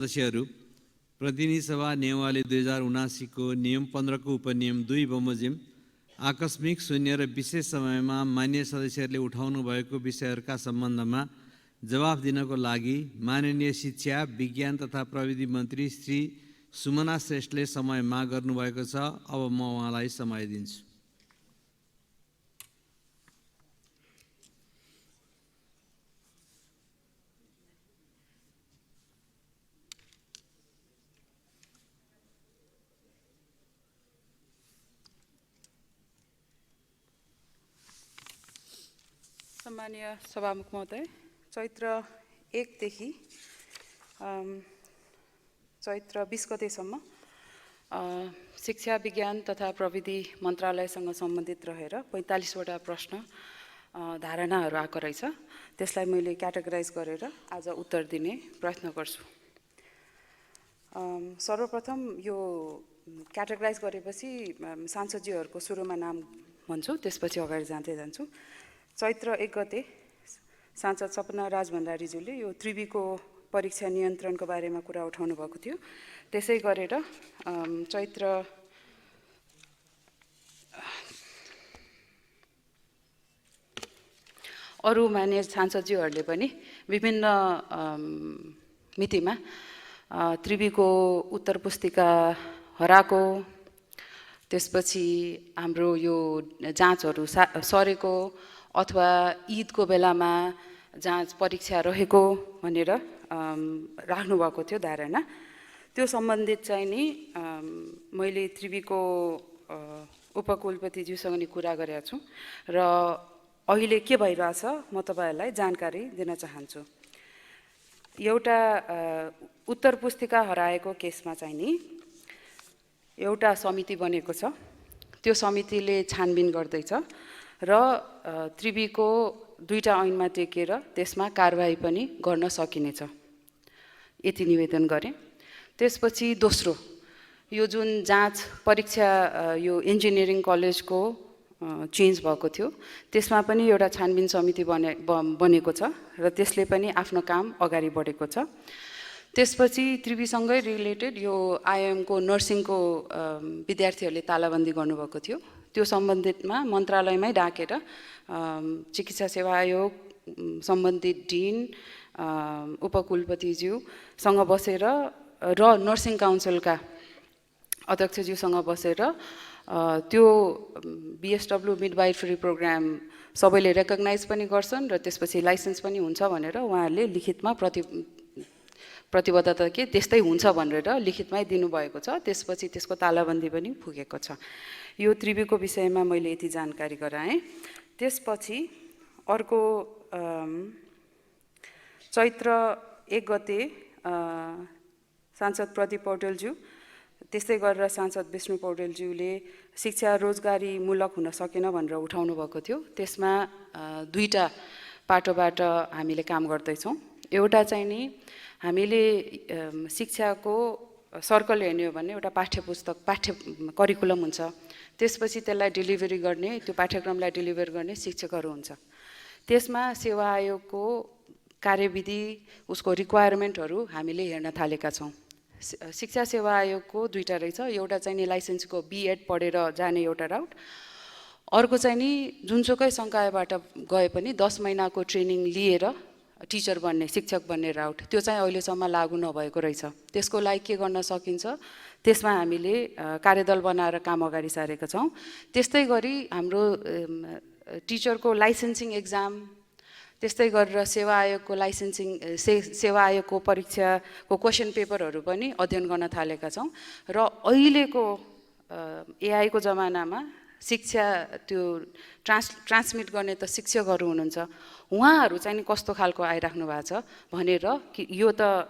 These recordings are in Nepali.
सदस्यहरू प्रतिनिधि सभा नियमावली 2079 को नियम 15 को उपनियम 2 बमोजिम आकस्मिक शून्य र विशेष समयमा मान्य सदस्यहरूले उठाउनु भएको विषयहरूका सम्बन्धमा जवाफ दिनको लागि माननीय शिक्षा विज्ञान तथा प्रविधि मन्त्री श्री सुमना श्रेष्ठले समय माग गर्नुभएको छ। अब म उहाँलाई समय दिन्छु। सम्मानीय सभामुख महोदय, चैत्र 1 देखि चैत्र 20 गतेसम्म शिक्षा विज्ञान तथा प्रविधि मन्त्रालयसँग सम्बन्धित रहेर 45 वटा प्रश्न धारणाहरू आएको रहेछ। त्यसलाई मैले क्याटेगोराइज गरेर आज उत्तर दिने प्रयत्न गर्छु। सर्वप्रथम यो क्याटेगोराइज गरेपछि सांसदज्यूहरूको सुरुमा नाम भन्छु, त्यसपछि अगाडि जाँदै जान्छु। चैत्र 1 गते सांसद सपना राज भण्डारीज्यूले यो त्रिवीको परीक्षा नियन्त्रणको बारेमा कुरा उठाउनु भएको थियो। त्यसै गरेर चैत्र अरू मान्य सांसदज्यूहरूले पनि विभिन्न मितिमा त्रिवीको उत्तर पुस्तिका हराएको, त्यसपछि हाम्रो यो जाँचहरू सरेको अथवा ईदको बेलामा जाँच परीक्षा रहेको भनेर राख्नुभएको थियो धारणा। त्यो सम्बन्धित चाहिँ नि मैले त्रिवीको उपकुलपतिज्यूसँग नि कुरा गरेको छु र अहिले के भइरहेछ म तपाईहरुलाई जानकारी दिन चाहन्छु। एउटा उत्तर पुस्तिका हराएको केसमा चाहिँ नि एउटा समिति बनेको छ। त्यो समितिले छानबिन गर्दैछ र त्रिवीको 2टा ऐनमा टेकेर त्यसमा कारबाही पनि गर्न सकिनेछ, यति निवेदन गरे। त्यसपछि दोस्रो, यो जुन जाँच परीक्षा यो इन्जिनियरिङ कलेजको चेन्ज भएको थियो, त्यसमा पनि एउटा छानबिन समिति बनेको छ र त्यसले पनि आफ्नो काम अगाडि बढेको छ। त्यसपछि त्रिवीसँगै रिलेटेड यो आइएमको नर्सिङको विद्यार्थीहरूले तालाबन्दी गर्नुभएको थियो। त्यो सम्बन्धितमा मन्त्रालयमै डाकेर चिकित्सा सेवा आयोग, सम्बन्धित डिन, उपकुलपतिज्यूसँग बसेर र नर्सिङ काउन्सिलका अध्यक्षज्यूसँग बसेर त्यो बीएसडब्ल्यू मिडवाइफरी प्रोग्राम सबैले रेकग्नाइज पनि गर्छन् र त्यसपछि लाइसेन्स पनि हुन्छ भनेर उहाँहरूले लिखितमा प्रतिबद्धता के त्यस्तै हुन्छ भनेर लिखितमै दिनुभएको छ। त्यसपछि त्यसको तालाबन्दी पनि पुगेको छ। यो त्रिवीको विषयमा मैले यति जानकारी गराएँ। त्यसपछि अर्को चैत्र 1 गते सांसद प्रदीप पौडेलज्यू, त्यस्तै गरेर सांसद विष्णु पौडेलज्यूले शिक्षा रोजगारीमूलक हुन सकेन भनेर उठाउनु भएको थियो। त्यसमा 2टा पाटोबाट हामीले काम गर्दैछौँ। एउटा चाहिँ नि हामीले शिक्षाको सर्कल हेर्ने हो भने एउटा पाठ्य करिकुलम हुन्छ, त्यसपछि त्यसलाई डेलिभरी गर्ने, त्यो पाठ्यक्रमलाई डेलिभर गर्ने शिक्षकहरू हुन्छ। त्यसमा सेवा आयोगको कार्यविधि, उसको रिक्वायरमेन्टहरू हामीले हेर्न थालेका छौँ। शिक्षा सेवा आयोगको 2टा रहेछ। एउटा चाहिँ नि लाइसेन्सको बीएड पढेर जाने एउटा राउट, अर्को चाहिँ नि जुनसुकै संकायबाट गए पनि 10 महिनाको ट्रेनिङ लिएर टिचर बन्ने, शिक्षक बन्ने राउट, त्यो चाहिँ अहिलेसम्म लागू नभएको रहेछ। त्यसको लागि के गर्न सकिन्छ, त्यसमा हामीले कार्यदल बनाएर काम अगाडि सारेका छौँ। त्यस्तै गरी हाम्रो टिचरको लाइसेन्सिङ एक्जाम, त्यस्तै गरेर सेवा आयोगको सेवा आयोगको परीक्षाको क्वेसन पेपरहरू पनि अध्ययन गर्न थालेका छौँ। र अहिलेको एआईको जमानामा शिक्षा त्यो ट्रान्समिट गर्ने त शिक्षकहरू हुनुहुन्छ, उहाँहरू चाहिँ नि कस्तो खालको आइराख्नु भएको छ भनेर यो त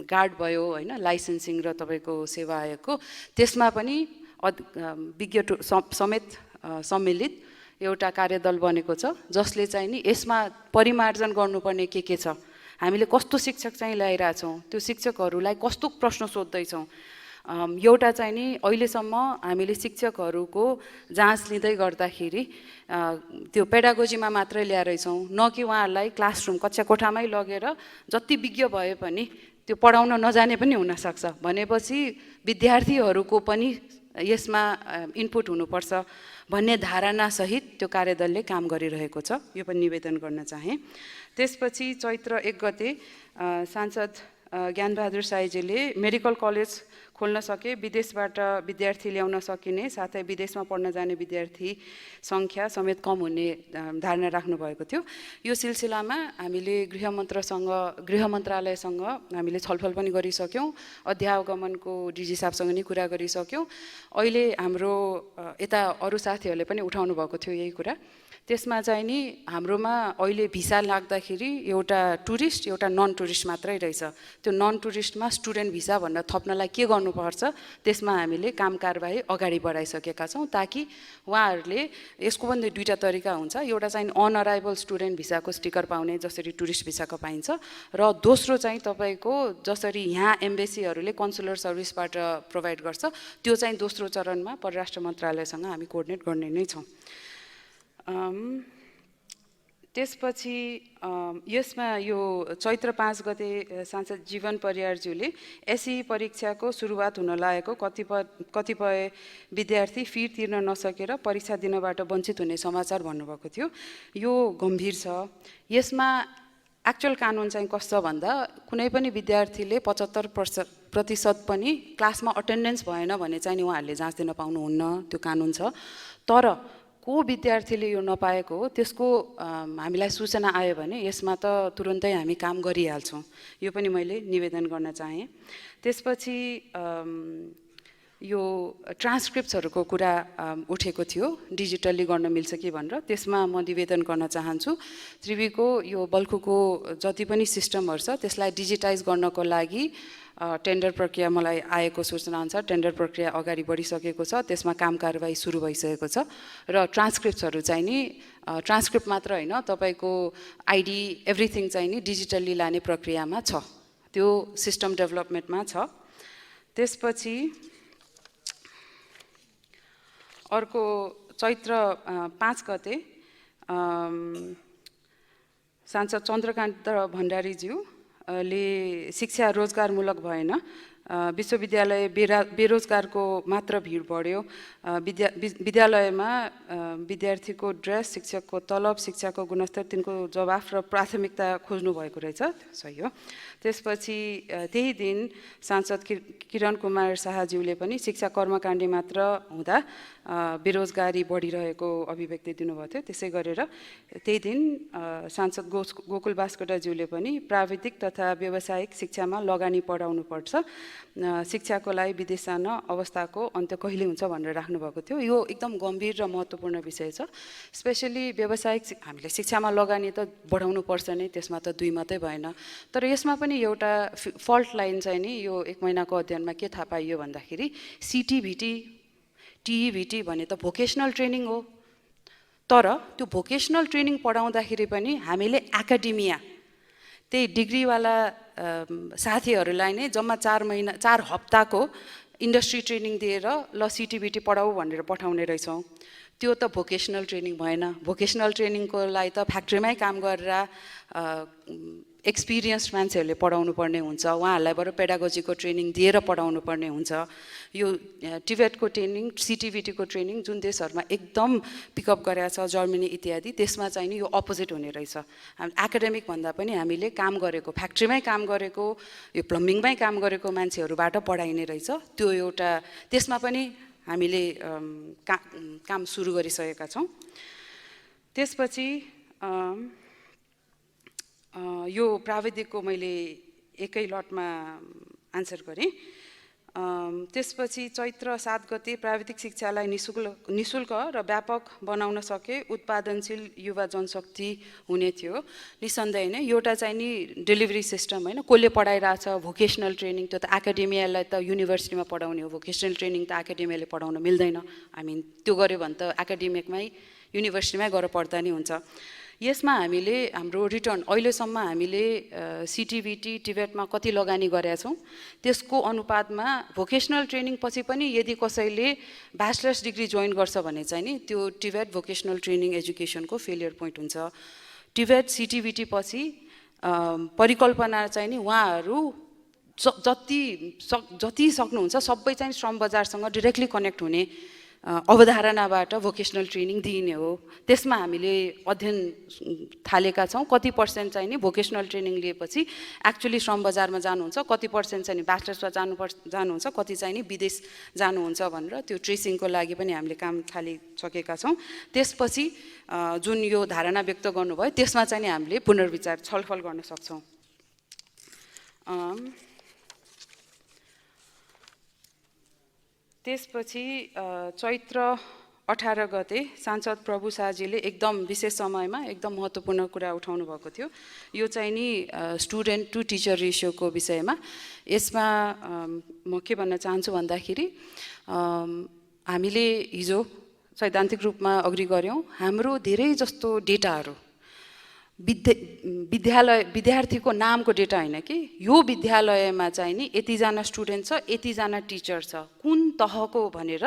गार्ड भयो होइन, लाइसेन्सिङ र तपाईँको सेवा आयोगको, त्यसमा पनि विज्ञ समेत सम्मिलित एउटा कार्यदल बनेको छ, जसले चाहिँ नि यसमा परिमार्जन गर्नुपर्ने के छ, हामीले कस्तो शिक्षक चाहिँ ल्याइरहेछौँ, त्यो शिक्षकहरूलाई कस्तो प्रश्न सोध्दैछौँ। एउटा चाहिँ नि अहिलेसम्म हामीले शिक्षकहरूको जाँच लिँदै गर्दाखेरि त्यो पेडागोजीमा मात्रै ल्याएछौँ, न कि उहाँहरूलाई क्लासरुम कक्षा कोठामै लगेर जति विज्ञ भए पनि त्यो पढाउन नजाने पनि हुनसक्छ भनेपछि विद्यार्थीहरूको पनि यसमा इनपुट हुनुपर्छ भन्ने धारणासहित त्यो कार्यदलले काम गरिरहेको छ, यो पनि निवेदन गर्न चाहे। त्यसपछि चैत्र 1 गते सांसद ज्ञानबहादुर साईजीले मेडिकल कलेज खोल्न सके, विदेशबाट विद्यार्थी ल्याउन सकिने, साथै विदेशमा पढ्न जाने विद्यार्थी सङ्ख्या समेत कम हुने धारणा राख्नु भएको थियो। यो सिलसिलामा हामीले गृह मन्त्रालयसँग हामीले छलफल पनि गरिसक्यौँ, अध्यागमनको डिजी साहबसँग नि कुरा गरिसक्यौँ। अहिले हाम्रो यता अरू साथीहरूले पनि उठाउनु भएको थियो यही कुरा। त्यसमा चाहिँ नि हाम्रोमा अहिले भिसा लाग्दाखेरि एउटा टुरिस्ट एउटा नन टुरिस्ट मात्रै रहेछ। त्यो नन टुरिस्टमा स्टुडेन्ट भिसा भनेर थप्नलाई के गर्नुपर्छ त्यसमा हामीले काम कारबाही अगाडि बढाइसकेका छौँ, ताकि उहाँहरूले यसको पनि दुईवटा तरिका हुन्छ। एउटा चाहिँ अनअराइभल स्टुडेन्ट भिसाको स्टिकर पाउने जसरी टुरिस्ट भिसाको पाइन्छ, र दोस्रो चाहिँ तपाईँको जसरी यहाँ एम्बेसीहरूले कन्सुलर सर्भिसबाट प्रोभाइड गर्छ त्यो चाहिँ दोस्रो चरणमा परराष्ट्र मन्त्रालयसँग हामी कोअर्डिनेट गर्ने नै छौँ। त्यसपछि यसमा यो चैत्र 5 गते सांसद जीवन परियारज्यूले एसई परीक्षाको सुरुवात हुन लागेको कतिपय विद्यार्थी फी तिर्न नसकेर परीक्षा दिनबाट वञ्चित हुने समाचार भन्नुभएको थियो। यो गम्भीर छ। यसमा एक्चुअल कानुन चाहिँ कस्तो भन्दा कुनै पनि विद्यार्थीले 75% पनि क्लासमा अटेन्डेन्स भएन भने चाहिँ उहाँहरूले जाँच दिन पाउनुहुन्न, त्यो कानुन छ। तर को विद्यार्थीले यो नपाएको हो त्यसको हामीलाई सूचना आयो भने यसमा त तुरुन्तै हामी काम गरिहाल्छौँ, यो पनि मैले निवेदन गर्न चाहेँ। त्यसपछि यो ट्रान्सक्रिप्ट्सहरूको कुरा उठेको थियो, डिजिटल्ली गर्न मिल्छ कि भनेर। त्यसमा म निवेदन गर्न चाहन्छु त्रिवीको यो बल्खुको जति पनि सिस्टमहरू छ त्यसलाई डिजिटाइज गर्नको लागि टेन्डर प्रक्रिया मलाई आएको सूचना अनुसार टेन्डर प्रक्रिया अगाडि बढिसकेको छ, त्यसमा काम कारबाही सुरु भइसकेको छ। र ट्रान्सक्रिप्ट्सहरू चाहिँ नि ट्रान्सक्रिप्ट मात्र होइन, तपाईँको आइडी एभ्रिथिङ चाहिँ नि डिजिटल्ली लाने प्रक्रियामा छ, त्यो सिस्टम डेभलपमेन्टमा छ। त्यसपछि अर्को चैत्र 5 गते सांसद चन्द्रकान्त भण्डारीज्यू ले शिक्षा रोजगारमूलक भएन, विश्वविद्यालय बेरोजगारको मात्र भिड बढ्यो, विद्यालयमा विद्यार्थीको ड्रेस, शिक्षकको तलब, शिक्षाको गुणस्तर, तिनको जवाफ र प्राथमिकता खोज्नु भएको रहेछ, सही हो। त्यसपछि त्यही दिन सांसद किरण कुमार शाहज्यूले पनि शिक्षा कर्मकाण्डी मात्र हुँदा बेरोजगारी बढिरहेको अभिव्यक्ति दिनुभएको थियो। त्यसै गरेर त्यही दिन सांसद गोकुल बास्कोटाज्यूले पनि प्राविधिक तथा व्यावसायिक शिक्षामा लगानी बढाउनुपर्छ, शिक्षाको लागि विदेश जान अवस्थाको अन्त्य कहिले हुन्छ भनेर राख्नुभएको थियो। यो एकदम गम्भीर र महत्त्वपूर्ण विषय छ। स्पेसली व्यावसायिक हामीले शिक्षामा लगानी त बढाउनु पर्छ नै, त्यसमा त दुई मात्रै भएन। तर यसमा पनि एउटा फल्ट लाइन चाहिँ नि यो 1 महिनाको अध्ययनमा के थाहा पाइयो भन्दाखेरि सिटिभिटी टिइभिटी भने त भोकेसनल ट्रेनिङ हो, तर त्यो भोकेसनल ट्रेनिङ पढाउँदाखेरि पनि हामीले एकाडेमिया त्यही डिग्रीवाला साथीहरूलाई नै जम्मा 4 हप्ताको इन्डस्ट्री ट्रेनिङ दिएर ल सिटिभिटी पढाऊ भनेर पठाउने रहेछौँ। त्यो त भोकेसनल ट्रेनिङ भएन। भोकेसनल ट्रेनिङको लागि त फ्याक्ट्रीमै काम गरेर एक्सपिरियन्स मान्छेहरूले पढाउनु पर्ने हुन्छ, उहाँहरूलाई बरु पेडागोजीको ट्रेनिङ दिएर पढाउनु पर्ने हुन्छ। यो टिभेटको ट्रेनिङ, सिटिभिटीको ट्रेनिङ जुन देशहरूमा एकदम पिकअप गरेको छ, जर्मनी इत्यादि, त्यसमा चाहिँ नि यो अपोजिट हुने रहेछ। एकाडेमिक भन्दा पनि हामीले काम गरेको, फ्याक्ट्रीमै काम गरेको, यो प्लम्बिङमै काम गरेको मान्छेहरूबाट पढाइने रहेछ। त्यो एउटा त्यसमा पनि हामीले काम सुरु गरिसकेका छौँ। त्यसपछि यो प्राविधिकको मैले एकै लटमा आन्सर गरेँ। त्यसपछि चैत्र 7 गते प्राविधिक शिक्षालाई निःशुल्क र व्यापक बनाउन सके उत्पादनशील युवा जनशक्ति हुने थियो। निसन्देह नै एउटा चाहिँ नि डेलिभरी सिस्टम होइन, कसले पढाइरहेछ, भोकेसनल ट्रेनिङ त्यो त एकाडेमियालाई त युनिभर्सिटीमा पढाउने हो, भोकेसनल ट्रेनिङ त एकाडेमियाले पढाउन मिल्दैन। हामी त्यो गऱ्यो भने त एकाडेमिकमै युनिभर्सिटीमै गएर पढ्दा नि हुन्छ। यसमा हामीले हाम्रो रिटर्न अहिलेसम्म हामीले सिटिभिटी टिभेटमा कति लगानी गरेका छौँ त्यसको अनुपातमा भोकेसनल ट्रेनिङ पछि पनि यदि कसैले ब्याचलर्स डिग्री जोइन गर्छ भने चाहिँ नि त्यो टिभेट भोकेसनल ट्रेनिङ एजुकेसनको फेलियर पोइन्ट हुन्छ। टिभेट सिटिभिटी पछि परिकल्पना चाहिँ नि उहाँहरू जति सक्नुहुन्छ सबै चाहिँ श्रम बजारसँग डिरेक्टली कनेक्ट हुने अवधारणाबाट भोकेसनल ट्रेनिङ दिइने हो। त्यसमा हामीले अध्ययन थालेका छौँ कति पर्सेन्ट चाहिँ नि भोकेसनल ट्रेनिङ लिएपछि एक्चुअली श्रम बजारमा जानुहुन्छ, कति पर्सेन्ट चाहिँ नि ब्याचलर्समा जानुहुन्छ, कति चाहिँ नि विदेश जानुहुन्छ भनेर त्यो ट्रेसिङको लागि पनि हामीले काम थालिसकेका छौँ। त्यसपछि जुन यो धारणा व्यक्त गर्नुभयो त्यसमा चाहिँ नि हामीले पुनर्विचार छलफल गर्न सक्छौँ। त्यसपछि चैत्र 18 गते सांसद प्रभु शाहजीले एकदम विशेष समयमा एकदम महत्त्वपूर्ण कुरा उठाउनु भएको थियो। यो चाहिँ नि स्टुडेन्ट टु टिचर रेसियोको विषयमा। यसमा म के भन्न चाहन्छु भन्दाखेरि हामीले हिजो सैद्धान्तिक रूपमा अग्री गऱ्यौँ। हाम्रो धेरै जस्तो डेटाहरू विद्यार्थीको नामको डेटा होइन कि यो विद्यालयमा चाहिँ नि यतिजना स्टुडेन्ट छ, यतिजना टिचर छ, कुन तहको भनेर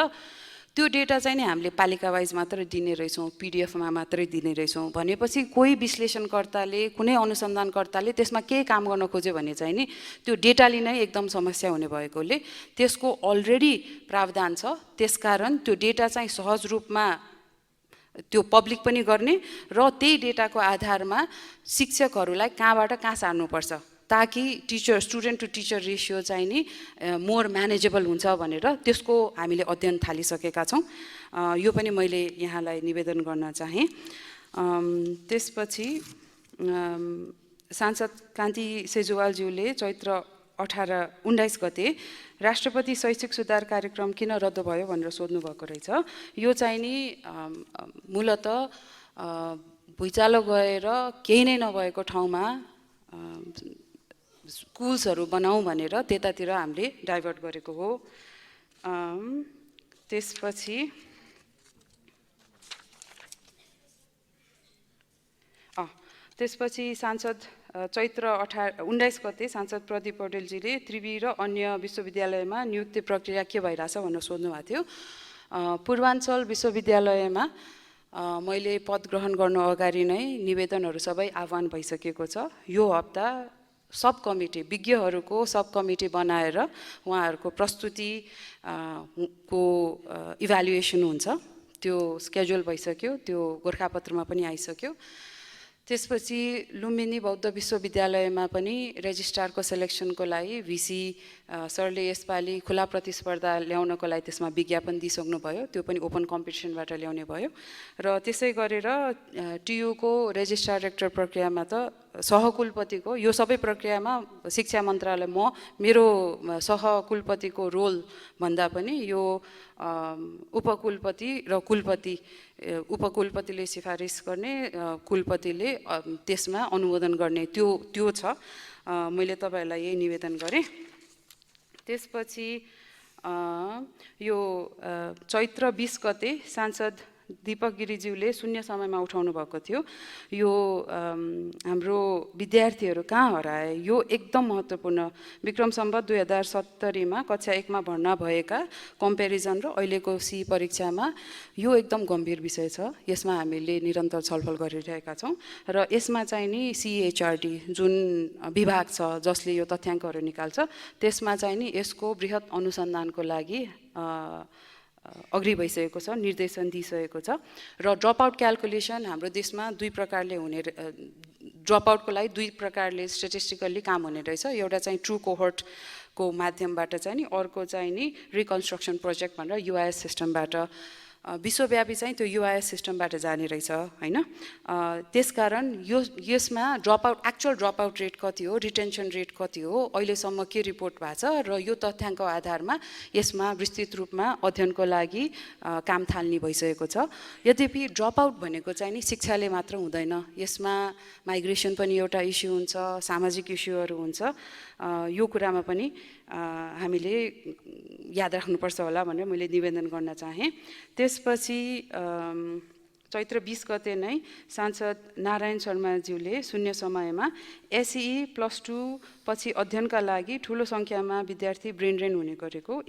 त्यो डेटा चाहिँ नि हामीले पालिका वाइज मात्रै दिने रहेछौँ, पिडिएफमा मात्रै दिने रहेछौँ भनेपछि कोही विश्लेषणकर्ताले कुनै अनुसन्धानकर्ताले त्यसमा के काम गर्न खोज्यो भने चाहिँ नि त्यो डेटाले नै एकदम समस्या हुने भएकोले त्यसको अलरेडी प्रावधान छ। त्यसकारण त्यो डेटा चाहिँ सहज रूपमा त्यो पब्लिक पनि गर्ने र त्यही डेटाको आधारमा शिक्षकहरूलाई कहाँबाट कहाँ सार्नुपर्छ ताकि स्टुडेन्ट टु टिचर रेसियो चाहिँ नि मोर म्यानेजेबल हुन्छ भनेर त्यसको हामीले अध्ययन थालिसकेका छौँ। यो पनि मैले यहाँलाई निवेदन गर्न चाहेँ। त्यसपछि सांसद कान्ति सेजुवालज्यूले चैत्र 19 गते राष्ट्रपति शैक्षिक सुधार कार्यक्रम किन रद्द भयो भनेर सोध्नु भएको रहेछ। यो चाहिँ नि मूलत भुइँचालो गएर केही नै नभएको ठाउँमा स्कुल्सहरू बनाऊँ भनेर त्यतातिर हामीले डाइभर्ट गरेको हो। त्यसपछि सांसद चैत्र 19 गते सांसद प्रदीप पौडेलजीले त्रिवी र अन्य विश्वविद्यालयमा नियुक्ति प्रक्रिया के भइरहेछ भनेर सोध्नु भएको थियो। पूर्वाञ्चल विश्वविद्यालयमा मैले पद ग्रहण गर्नु अगाडि नै निवेदनहरू सबै आह्वान भइसकेको छ। यो हप्ता सब कमिटी विज्ञहरूको सब कमिटी बनाएर उहाँहरूको प्रस्तुति को इभ्यालुएसन हुन्छ, त्यो स्केड्युल भइसक्यो, त्यो गोरखापत्रमा पनि आइसक्यो। त्यसपछि लुम्बिनी बौद्ध विश्वविद्यालयमा पनि रेजिस्ट्रारको सेलेक्सनको लागि भिसी सरले यसपालि खुला प्रतिस्पर्धा ल्याउनको लागि त्यसमा विज्ञापन दिइसक्नुभयो, त्यो पनि ओपन कम्पिटिसनबाट ल्याउने भयो। र त्यसै गरेर टियुको रेजिस्ट्रार रेक्टर प्रक्रियामा त सहकुलपतिको यो सबै प्रक्रियामा शिक्षा मन्त्रालय मेरो सहकुलपतिको रोल भन्दा पनि यो उपकुलपति र कुलपति, उपकुलपतिले सिफारिस गर्ने, कुलपतिले त्यसमा अनुमोदन गर्ने त्यो छ। मैले तपाईँहरूलाई यही निवेदन गरेँ। त्यसपछि यो चैत्र 20 गते सांसद दीपक गिरिज्यूले शून्य समयमा उठाउनु भएको थियो। यो हाम्रो विद्यार्थीहरू कहाँ हराए, यो एकदम महत्त्वपूर्ण। विक्रम सम्वत 2070मा कक्षा 1मा भर्ना भएका कम्पेरिजन र अहिलेको सी परीक्षामा यो एकदम गम्भीर विषय छ। यसमा हामीले निरन्तर छलफल गरिरहेका छौँ र यसमा चाहिँ नि CHRD जुन विभाग छ जसले यो तथ्याङ्कहरू निकाल्छ त्यसमा चाहिँ नि यसको बृहत अनुसन्धानको लागि अग्री भइसकेको छ, निर्देशन दिइसकेको छ। र ड्रपआउट क्यालकुलेसन हाम्रो देशमा दुई प्रकारले हुने, ड्रपआउटको लागि दुई प्रकारले स्ट्याटिस्टिकल्ली काम हुने रहेछ। एउटा चाहिँ ट्रु कोहोर्टको माध्यमबाट चाहिँ नि, अर्को चाहिँ नि रिकन्स्ट्रक्सन प्रोजेक्ट भनेर UIS सिस्टमबाट, विश्वव्यापी चाहिँ त्यो UIS सिस्टमबाट जाने रहेछ होइन। त्यसकारण यसमा एक्चुअल ड्रपआउट रेट कति हो, रिटेन्सन रेट कति हो, अहिलेसम्म के रिपोर्ट भएको छ र यो तथ्याङ्कको आधारमा यसमा विस्तृत रूपमा अध्ययनको लागि काम थाल्ने भइसकेको छ। यद्यपि ड्रपआउट भनेको चाहिँ नि शिक्षाले मात्र हुँदैन, यसमा माइग्रेसन पनि एउटा इस्यु हुन्छ, सामाजिक इस्युहरू हुन्छ। यो कुरामा पनि हामीले याद राख्नुपर्छ होला भनेर मैले निवेदन गर्न चाहेँ। त्यसपछि चैत्र 20 गते नै सांसद नारायण शर्माज्यूले शून्य समयमा SEE+2 पछि अध्ययनका लागि ठुलो सङ्ख्यामा विद्यार्थी ब्रेन ड्रेन हुने गरेको,